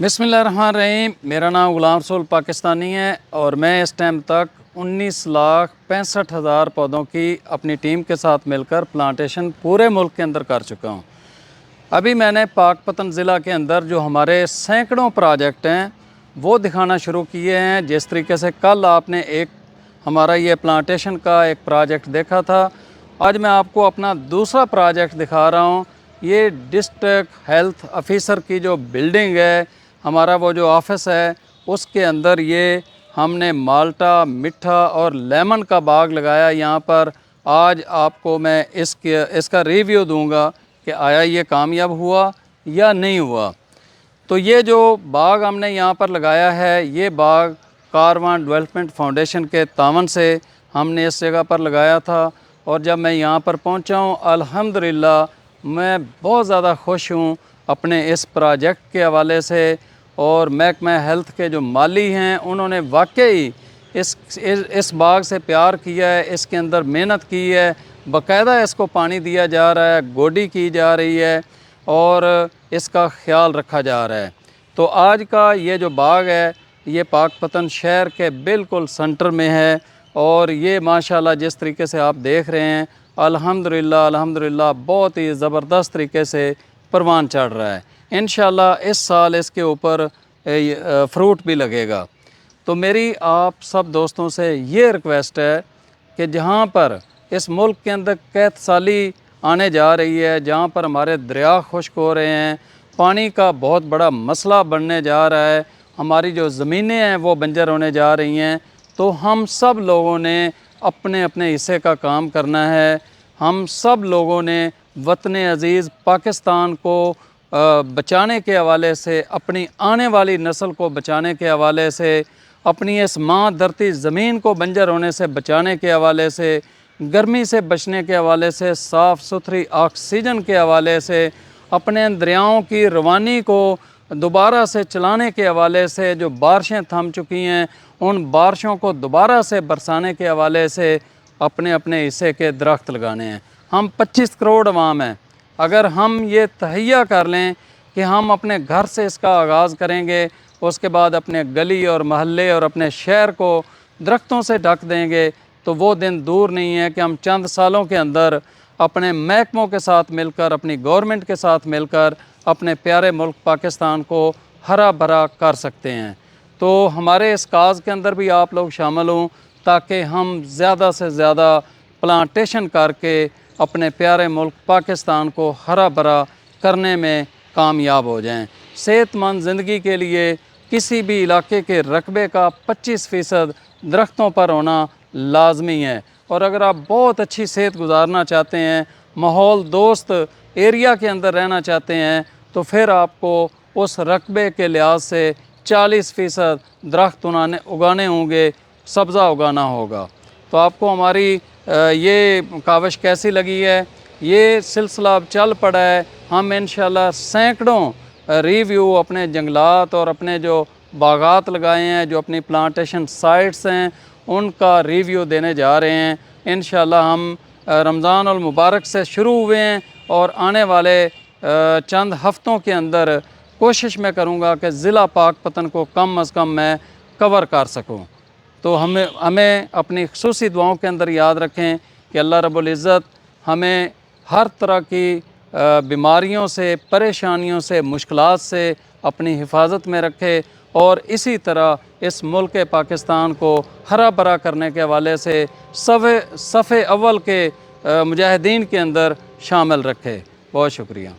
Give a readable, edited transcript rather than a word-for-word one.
बिस्मिल्लाहिर्रहमानिर्रहीम। मेरा नाम गुलाम रसूल पाकिस्तानी है और मैं इस टाइम तक 19,65,000 पौधों की अपनी टीम के साथ मिलकर प्लांटेशन पूरे मुल्क के अंदर कर चुका हूँ। अभी मैंने पाकपतन ज़िला के अंदर जो हमारे सैकड़ों प्रोजेक्ट हैं वो दिखाना शुरू किए हैं। जिस तरीके से कल आपने एक हमारा ये प्लांटेशन का एक प्रोजेक्ट देखा था, आज मैं आपको अपना दूसरा प्रोजेक्ट दिखा रहा हूँ। ये डिस्ट्रिक्ट हेल्थ ऑफिसर की जो बिल्डिंग है, हमारा वो जो ऑफिस है, उसके अंदर ये हमने माल्टा, मिठा और लेमन का बाग लगाया यहाँ पर। आज आपको मैं इसका रिव्यू दूंगा कि आया ये कामयाब हुआ या नहीं हुआ। तो ये जो बाग हमने यहाँ पर लगाया है, ये बाग कारवान डेवलपमेंट फाउंडेशन के तावन से हमने इस जगह पर लगाया था। और जब मैं यहाँ पर पहुँचा हूँ, अल्हम्दुलिल्लाह मैं बहुत ज़्यादा खुश हूँ अपने इस प्रोजेक्ट के हवाले से। और महकमा हेल्थ के जो माली हैं, उन्होंने वाकई इस बाग से प्यार किया है, इसके अंदर मेहनत की है, बाकायदा इसको पानी दिया जा रहा है, गोडी की जा रही है और इसका ख्याल रखा जा रहा है। तो आज का ये जो बाग है, ये पाकपतन शहर के बिल्कुल सेंटर में है और ये माशाल्लाह जिस तरीके से आप देख रहे हैं, अल्हम्दुलिल्लाह बहुत ही ज़बरदस्त तरीके से परवान चढ़ रहा है। इंशाल्लाह इस साल इसके ऊपर फ्रूट भी लगेगा। तो मेरी आप सब दोस्तों से ये रिक्वेस्ट है कि जहाँ पर इस मुल्क के अंदर कैत साली आने जा रही है, जहाँ पर हमारे दरिया खुश्क हो रहे हैं, पानी का बहुत बड़ा मसला बनने जा रहा है, हमारी जो ज़मीनें हैं वो बंजर होने जा रही हैं, तो हम सब लोगों ने अपने अपने हिस्से का काम करना है। हम सब लोगों ने वतन अज़ीज़ पाकिस्तान को बचाने के हवाले से, अपनी आने वाली नस्ल को बचाने के हवाले से, अपनी इस माँ धरती ज़मीन को बंजर होने से बचाने के हवाले से, गर्मी से बचने के हवाले से, साफ़ सुथरी ऑक्सीजन के हवाले से, अपने दरियाओं की रवानी को दोबारा से चलाने के हवाले से, जो बारिशें थम चुकी हैं उन बारिशों को दोबारा से बरसाने के हवाले से अपने अपने हिस्से के दरख्त लगाने हैं। हम 25 करोड़ अवाम हैं। अगर हम ये तहैया कर लें कि हम अपने घर से इसका आगाज़ करेंगे, उसके बाद अपने गली और महल्ले और अपने शहर को दरख्तों से ढक देंगे, तो वो दिन दूर नहीं है कि हम चंद सालों के अंदर अपने महकमों के साथ मिलकर, अपनी गवर्नमेंट के साथ मिलकर अपने प्यारे मुल्क पाकिस्तान को हरा भरा कर सकते हैं। तो हमारे इस काज़ के अंदर भी आप लोग शामिल हों ताकि हम ज़्यादा से ज़्यादा प्लांटेशन करके अपने प्यारे मुल्क पाकिस्तान को हरा भरा करने में कामयाब हो जाएं। सेहतमंद ज़िंदगी के लिए किसी भी इलाके के रकबे का 25% दरख्तों पर होना लाजमी है। और अगर आप बहुत अच्छी सेहत गुजारना चाहते हैं, माहौल दोस्त एरिया के अंदर रहना चाहते हैं, तो फिर आपको उस रकबे के लिहाज से 40% दरख्त उगाने होंगे, सब्ज़ा उगाना होगा। तो आपको हमारी ये काविश कैसी लगी है? ये सिलसिला अब चल पड़ा है। हम इंशाल्लाह सैकड़ों रिव्यू अपने जंगलात और अपने जो बागात लगाए हैं, जो अपनी प्लांटेशन साइट्स हैं, उनका रिव्यू देने जा रहे हैं। इंशाल्लाह हम रमज़ान अल मुबारक से शुरू हुए हैं और आने वाले चंद हफ़्तों के अंदर कोशिश मैं करूँगा कि ज़िला पाकपतन को कम अज़ कम मैं कवर कर सकूँ। तो हमें अपनी ख़ुसूसी दुआओं के अंदर याद रखें कि अल्लाह रब्बुल इज़्ज़त हमें हर तरह की बीमारियों से, परेशानियों से, मुश्किलात से अपनी हिफाजत में रखे और इसी तरह इस मुल्क पाकिस्तान को हरा भरा करने के हवाले से सफ़े अव्वल के मुजाहिदीन के अंदर शामिल रखे। बहुत शुक्रिया।